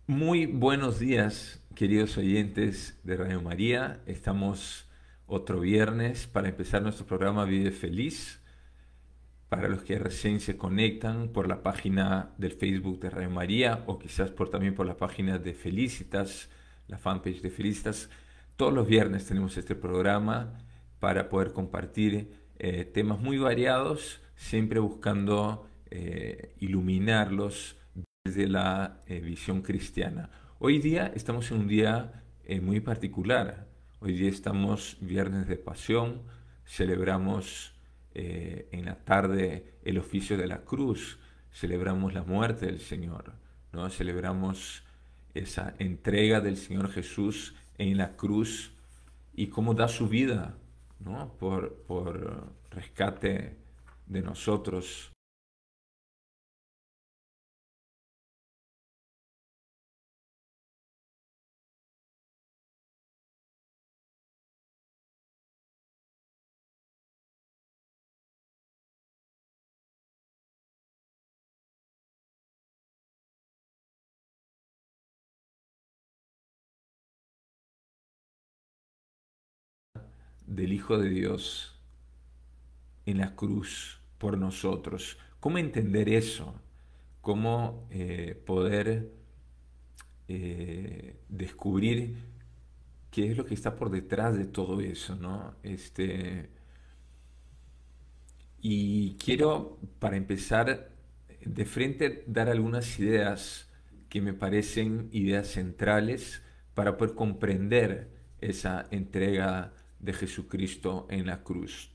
Muy buenos días, queridos oyentes de Radio María. Estamos otro viernes para empezar nuestro programa Vive Feliz. Para los que recién se conectan por la página del Facebook de Radio María o quizás también por la página de Felicitas, la fanpage de Felicitas, todos los viernes tenemos este programa para poder compartir temas muy variados, siempre buscando iluminarlos desde la visión cristiana. Hoy día estamos en un día muy particular. Hoy día estamos viernes de pasión, celebramos en la tarde el oficio de la cruz, celebramos la muerte del Señor, ¿no? Celebramos esa entrega del Señor Jesús en la cruz y cómo da su vida, ¿no? por rescate de nosotros. Del Hijo de Dios en la cruz por nosotros. ¿Cómo entender eso? ¿Cómo poder descubrir qué es lo que está por detrás de todo eso, ¿no? Y quiero, para empezar, de frente dar algunas ideas que me parecen ideas centrales para poder comprender esa entrega de Jesucristo en la cruz.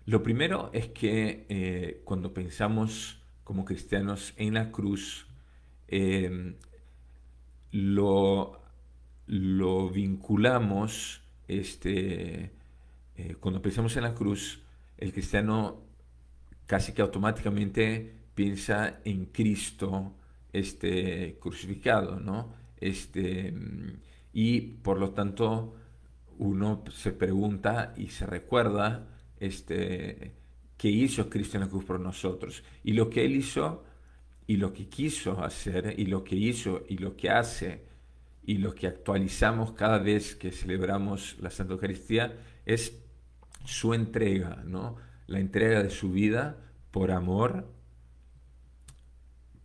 Lo primero es que cuando pensamos como cristianos en la cruz, eh, lo, lo vinculamos, cuando pensamos en la cruz, el cristiano casi que automáticamente piensa en Cristo crucificado, ¿no? Y por lo tanto uno se pregunta y se recuerda qué hizo Cristo en la cruz por nosotros. Y lo que Él hizo y lo que quiso hacer y lo que hizo y lo que hace y lo que actualizamos cada vez que celebramos la Santa Eucaristía es su entrega, ¿no? La entrega de su vida por amor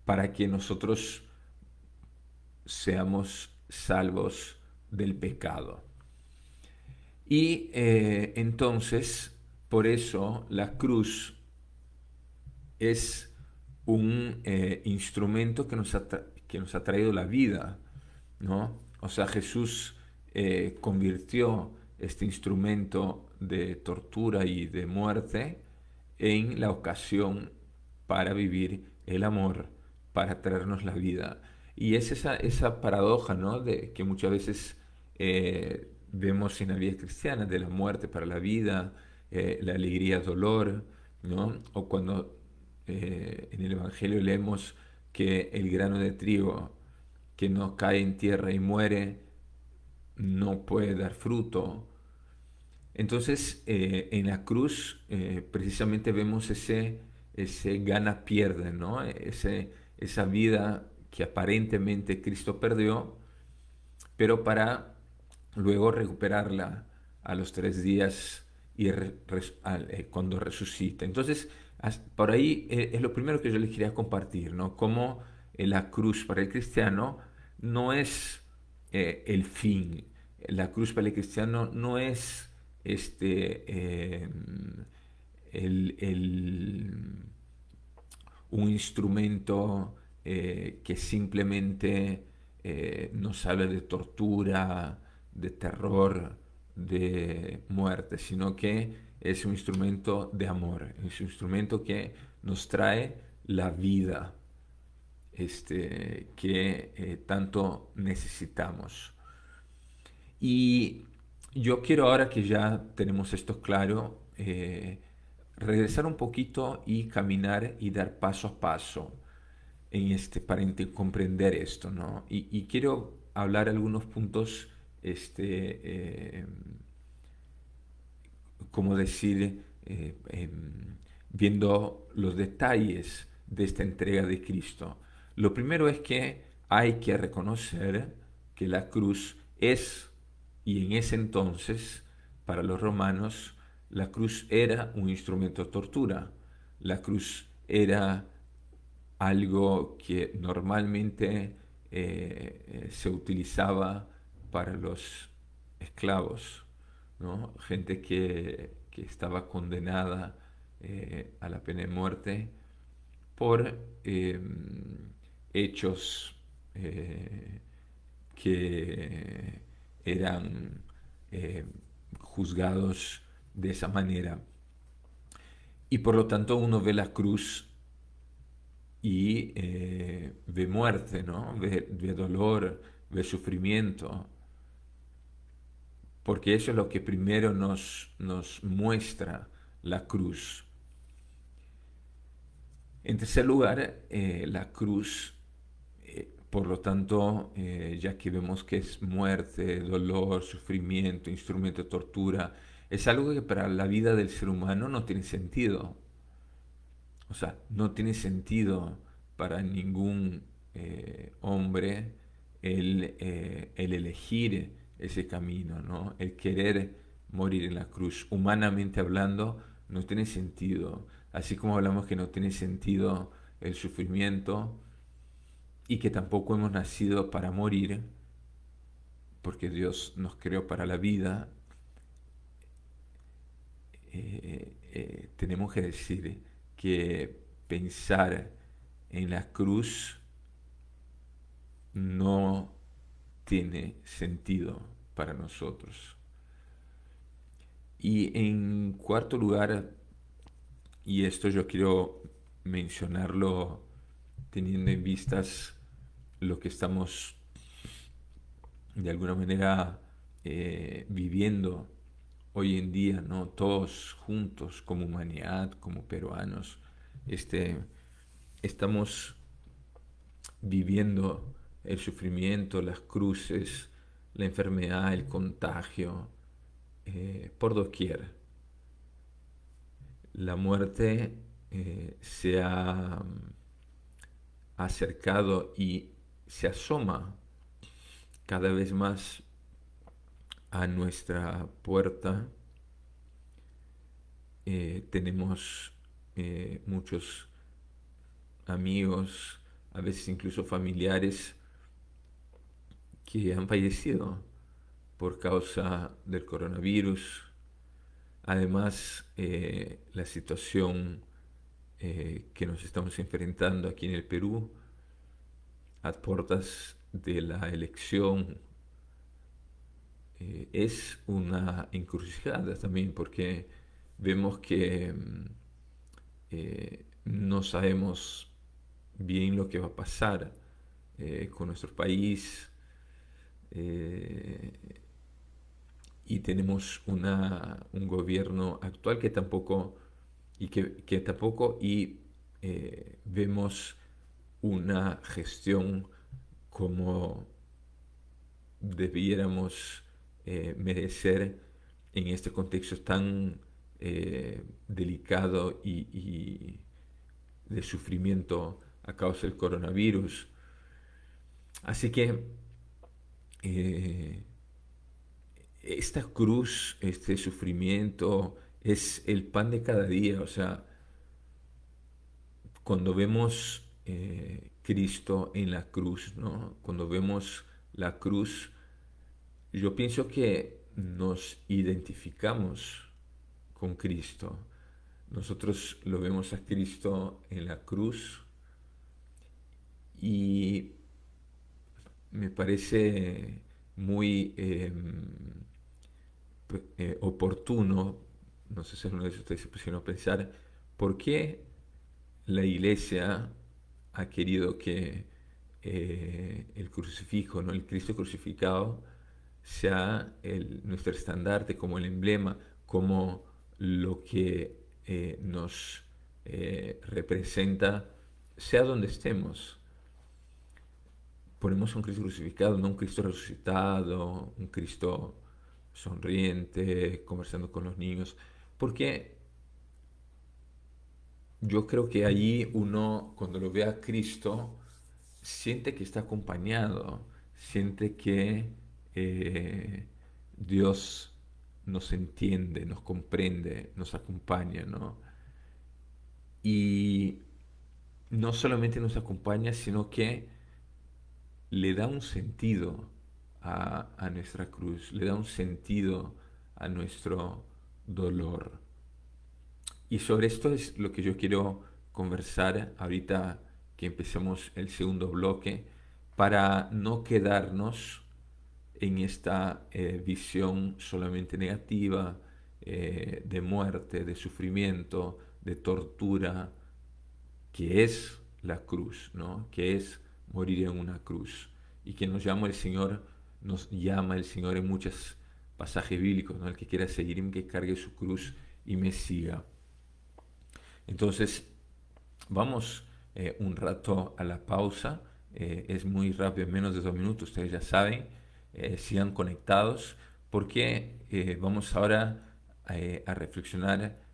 para que nosotros seamos salvos del pecado. Y entonces, por eso la cruz es un instrumento que nos ha traído la vida, ¿no? O sea, Jesús convirtió este instrumento de tortura y de muerte en la ocasión para vivir el amor, para traernos la vida. Y es esa paradoja, ¿no? De que muchas veces vemos en la vida cristiana, de la muerte para la vida, la alegría, dolor, ¿no? O cuando en el Evangelio leemos que el grano de trigo que no cae en tierra y muere no puede dar fruto. Entonces, en la cruz precisamente vemos ese gana-pierde, ¿no? Esa vida que aparentemente Cristo perdió, pero para luego recuperarla a los 3 días y cuando resucita. Entonces, por ahí es lo primero que yo les quería compartir, ¿no? Cómo la cruz para el cristiano no es el fin. La cruz para el cristiano no es el, un instrumento que simplemente nos habla de tortura, de terror, de muerte, sino que es un instrumento de amor, es un instrumento que nos trae la vida que tanto necesitamos. Y yo quiero ahora que ya tenemos esto claro, regresar un poquito y caminar y dar paso a paso para comprender esto, ¿no? Y quiero hablar algunos puntos, como decir, viendo los detalles de esta entrega de Cristo. Lo primero es que hay que reconocer que la cruz es, y en ese entonces, para los romanos, la cruz era un instrumento de tortura. La cruz era algo que normalmente se utilizaba para los esclavos, ¿no? Gente que estaba condenada a la pena de muerte por hechos eh, que eran eh, juzgados de esa manera. Y por lo tanto uno ve la cruz y ve muerte, ¿no? Ve dolor, ve sufrimiento, porque eso es lo que primero nos muestra la cruz. En tercer lugar, la cruz, por lo tanto, ya que vemos que es muerte, dolor, sufrimiento, instrumento de tortura, es algo que para la vida del ser humano no tiene sentido. O sea, no tiene sentido para ningún hombre el elegir ese camino, ¿no? El querer morir en la cruz. Humanamente hablando, no tiene sentido. Así como hablamos que no tiene sentido el sufrimiento y que tampoco hemos nacido para morir, porque Dios nos creó para la vida, tenemos que decir que pensar en la cruz no tiene sentido para nosotros. Y en cuarto lugar, y esto yo quiero mencionarlo teniendo en vistas lo que estamos de alguna manera viviendo hoy en día, ¿no? Todos juntos como humanidad, como peruanos, este, estamos viviendo el sufrimiento, las cruces, la enfermedad, el contagio, por doquier. La muerte se ha acercado y se asoma cada vez más a nuestra puerta. Tenemos muchos amigos, a veces incluso familiares, que han fallecido por causa del coronavirus. Además, la situación que nos estamos enfrentando aquí en el Perú, a puertas de la elección, es una encrucijada también, porque vemos que no sabemos bien lo que va a pasar con nuestro país, eh, y tenemos un gobierno actual que tampoco, que tampoco, y vemos una gestión como debiéramos merecer en este contexto tan delicado y de sufrimiento a causa del coronavirus. Así que eh, esta cruz, este sufrimiento, es el pan de cada día. O sea, cuando vemos Cristo en la cruz, ¿no? Cuando vemos la cruz, yo pienso que nos identificamos con Cristo. Nosotros lo vemos a Cristo en la cruz y me parece muy oportuno, no sé si alguno de ustedes se pusieron a pensar, ¿por qué la iglesia ha querido que el crucifijo, ¿no? El Cristo crucificado, sea nuestro estandarte, como el emblema, como lo que nos representa, sea donde estemos? Ponemos un Cristo crucificado, no un Cristo resucitado, un Cristo sonriente, conversando con los niños, porque yo creo que allí uno, cuando lo ve a Cristo, siente que está acompañado, siente que Dios nos entiende, nos comprende, nos acompaña, ¿no? Y no solamente nos acompaña, sino que le da un sentido a nuestra cruz, le da un sentido a nuestro dolor. Y sobre esto es lo que yo quiero conversar ahorita que empecemos el segundo bloque, para no quedarnos en esta visión solamente negativa, de muerte, de sufrimiento, de tortura, que es la cruz, ¿no? Que es morir en una cruz. Y que nos llama el Señor en muchos pasajes bíblicos, ¿no? El que quiera seguirme, que cargue su cruz y me siga. Entonces, vamos un rato a la pausa. Es muy rápido, en menos de 2 minutos, ustedes ya saben. Sigan conectados porque vamos ahora a reflexionar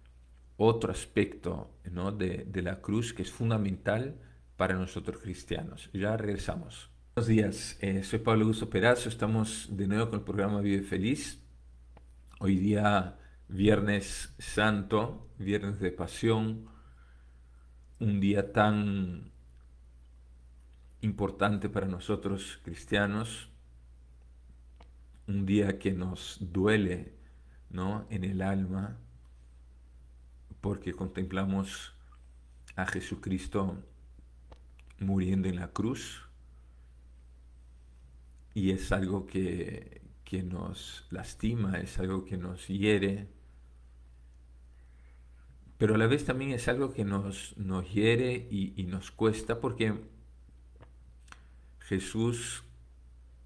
otro aspecto, ¿no? de la cruz que es fundamental para nosotros cristianos. Ya regresamos. Buenos días, soy Pablo Augusto Perazo. Estamos de nuevo con el programa Vive Feliz. Hoy día, Viernes Santo, Viernes de Pasión, un día tan importante para nosotros cristianos, un día que nos duele, ¿no? En el alma, porque contemplamos a Jesucristo muriendo en la cruz, y es algo que nos lastima, es algo que nos hiere, pero a la vez también es algo que nos hiere y nos cuesta, porque Jesús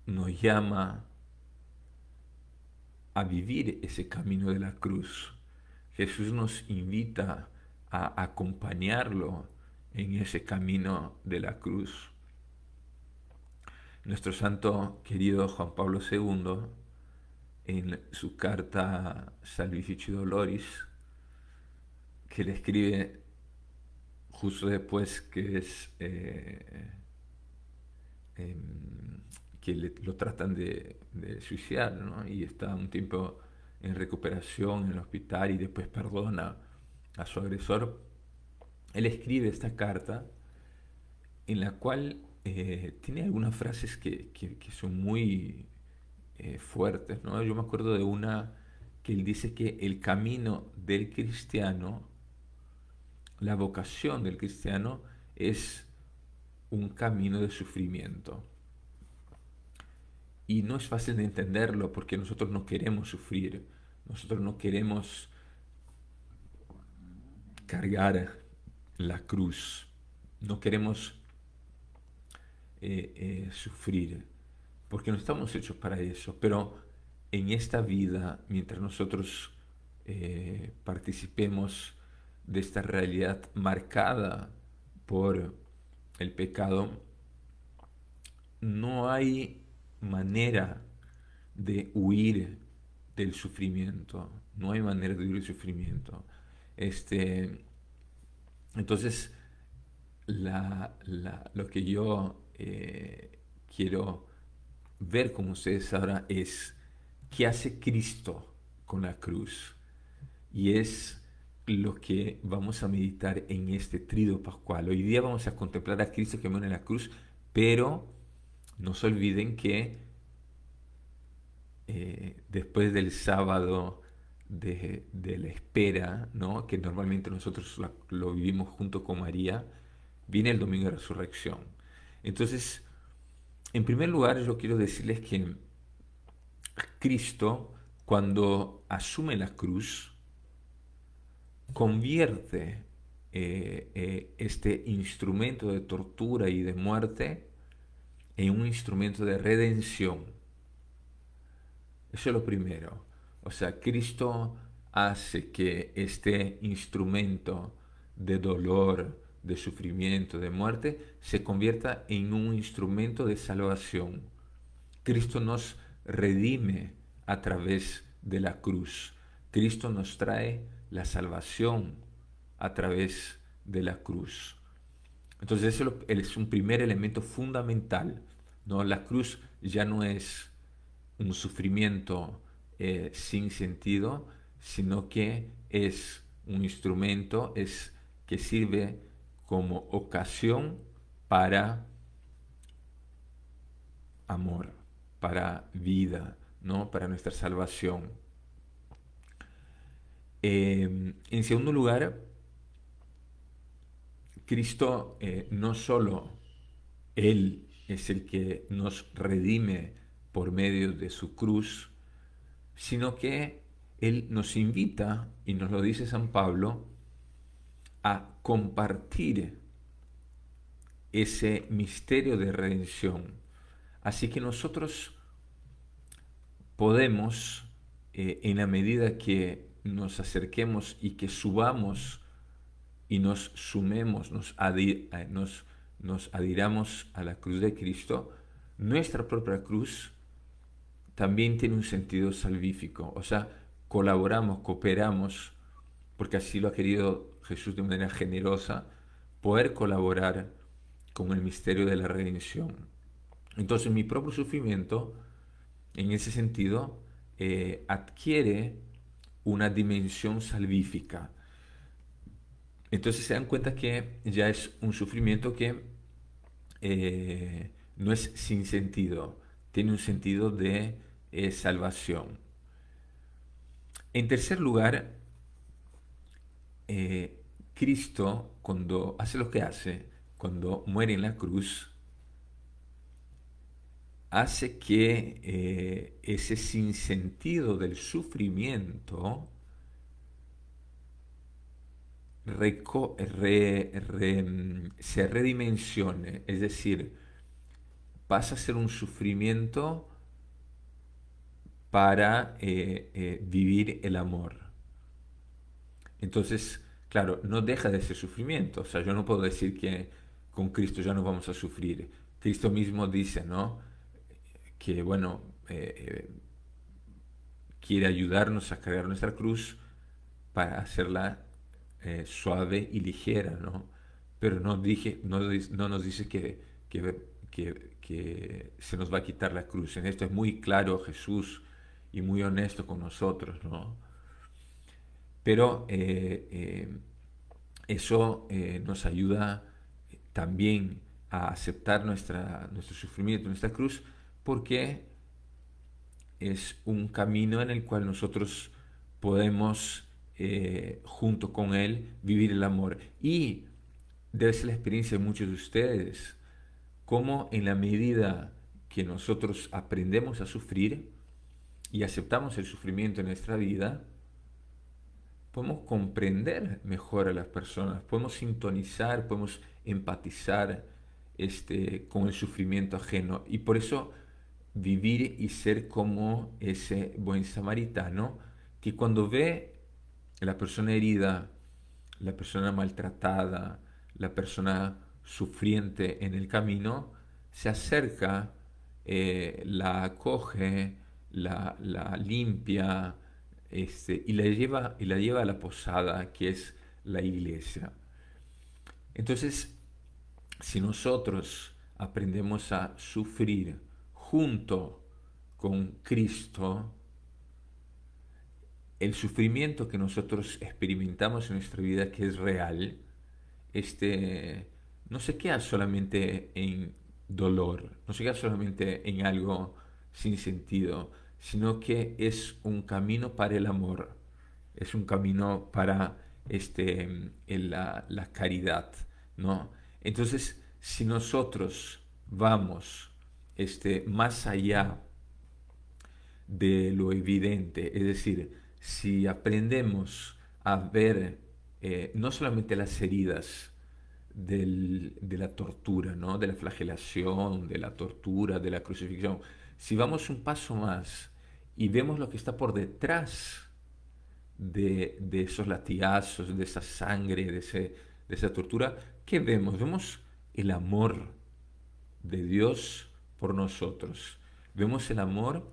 nos llama a vivir ese camino de la cruz. Jesús nos invita a acompañarlo en ese camino de la cruz. Nuestro santo querido Juan Pablo II, en su carta Salvifici Doloris, que le escribe justo después que lo tratan de suicidar, ¿no? Y está un tiempo en recuperación en el hospital y después perdona a su agresor. Él escribe esta carta en la cual tiene algunas frases que son muy fuertes, ¿no? Yo me acuerdo de una que él dice que el camino del cristiano, la vocación del cristiano, es un camino de sufrimiento. Y no es fácil de entenderlo porque nosotros no queremos sufrir, nosotros no queremos cargar la cruz, no queremos sufrir, porque no estamos hechos para eso. Pero en esta vida, mientras nosotros participemos de esta realidad marcada por el pecado, no hay manera de huir del sufrimiento. No hay manera de huir del sufrimiento. Entonces, lo que yo quiero ver con ustedes ahora es qué hace Cristo con la cruz. Y es lo que vamos a meditar en este trido pascual. Hoy día vamos a contemplar a Cristo que muere en la cruz, pero no se olviden que después del sábado de la espera, ¿no? Que normalmente nosotros lo vivimos junto con María, viene el domingo de resurrección. Entonces, en primer lugar, yo quiero decirles que Cristo, cuando asume la cruz, convierte este instrumento de tortura y de muerte en un instrumento de redención. Eso es lo primero. O sea, Cristo hace que este instrumento de dolor, de sufrimiento, de muerte, se convierta en un instrumento de salvación. Cristo nos redime a través de la cruz. Cristo nos trae la salvación a través de la cruz. Entonces eso es un primer elemento fundamental, ¿no? La cruz ya no es un sufrimiento sin sentido, sino que es un instrumento que sirve como ocasión para amor, para vida, ¿no? Para nuestra salvación. En segundo lugar, Cristo no solo Él es el que nos redime por medio de su cruz, sino que Él nos invita, y nos lo dice San Pablo, a compartir ese misterio de redención. Así que nosotros podemos, en la medida que nos acerquemos y que subamos y nos sumemos, nos adhiramos a la cruz de Cristo, nuestra propia cruz también tiene un sentido salvífico. O sea, colaboramos, cooperamos, porque así lo ha querido Jesús de manera generosa, poder colaborar con el misterio de la redención. Entonces mi propio sufrimiento, en ese sentido, adquiere una dimensión salvífica. Entonces se dan cuenta que ya es un sufrimiento que no es sin sentido, tiene un sentido de salvación. En tercer lugar, Cristo, cuando hace lo que hace, cuando muere en la cruz, hace que ese sinsentido del sufrimiento se redimensione, es decir, pasa a ser un sufrimiento para vivir el amor. Entonces, claro, no deja de ser sufrimiento. O sea, yo no puedo decir que con Cristo ya no vamos a sufrir. Cristo mismo dice, ¿no? Que, bueno, quiere ayudarnos a cargar nuestra cruz para hacerla suave y ligera, ¿no? Pero no nos dice que se nos va a quitar la cruz. En esto es muy claro Jesús y muy honesto con nosotros, ¿no? Pero eso nos ayuda también a aceptar nuestro sufrimiento, nuestra cruz, porque es un camino en el cual nosotros podemos, junto con Él, vivir el amor. Y debe ser la experiencia de muchos de ustedes, cómo en la medida que nosotros aprendemos a sufrir y aceptamos el sufrimiento en nuestra vida, podemos comprender mejor a las personas, podemos sintonizar, podemos empatizar con el sufrimiento ajeno. Y por eso vivir y ser como ese buen samaritano que cuando ve a la persona herida, la persona maltratada, la persona sufriente en el camino, se acerca, la acoge, la limpia, y la lleva a la posada, que es la iglesia. Entonces, si nosotros aprendemos a sufrir junto con Cristo, el sufrimiento que nosotros experimentamos en nuestra vida, que es real, no se queda solamente en dolor, no se queda solamente en algo sin sentido, sino que es un camino para el amor, es un camino para la caridad, ¿no? Entonces, si nosotros vamos más allá de lo evidente, es decir, si aprendemos a ver no solamente las heridas de la tortura, ¿no? De la flagelación, de la tortura, de la crucifixión, si vamos un paso más y vemos lo que está por detrás de esos latigazos, de esa sangre, de esa tortura, ¿qué vemos? Vemos el amor de Dios por nosotros. Vemos el amor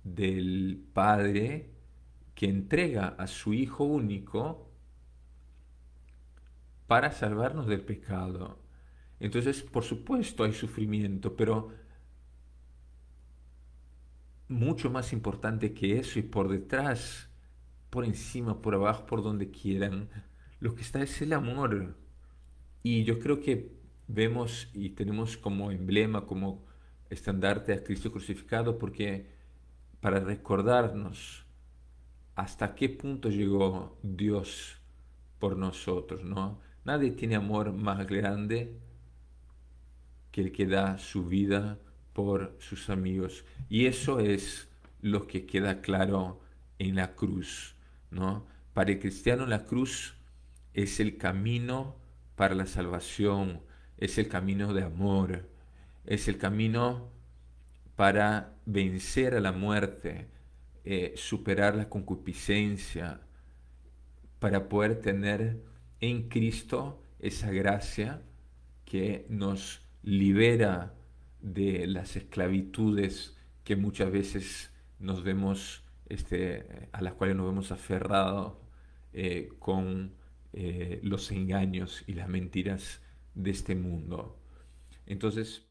del Padre que entrega a su Hijo único para salvarnos del pecado. Entonces, por supuesto, hay sufrimiento, pero mucho más importante que eso y por detrás, por encima, por abajo, por donde quieran, lo que está es el amor. Y yo creo que vemos y tenemos como emblema, como estandarte a Cristo crucificado, porque para recordarnos hasta qué punto llegó Dios por nosotros, ¿no? Nadie tiene amor más grande que el que da su vida por sus amigos. Y eso es lo que queda claro en la cruz, ¿no? Para el cristiano la cruz es el camino para la salvación, es el camino de amor, es el camino para vencer a la muerte, superar la concupiscencia, para poder tener en Cristo esa gracia que nos libera de las esclavitudes que muchas veces nos vemos, a las cuales nos vemos aferrados con los engaños y las mentiras de este mundo. Entonces,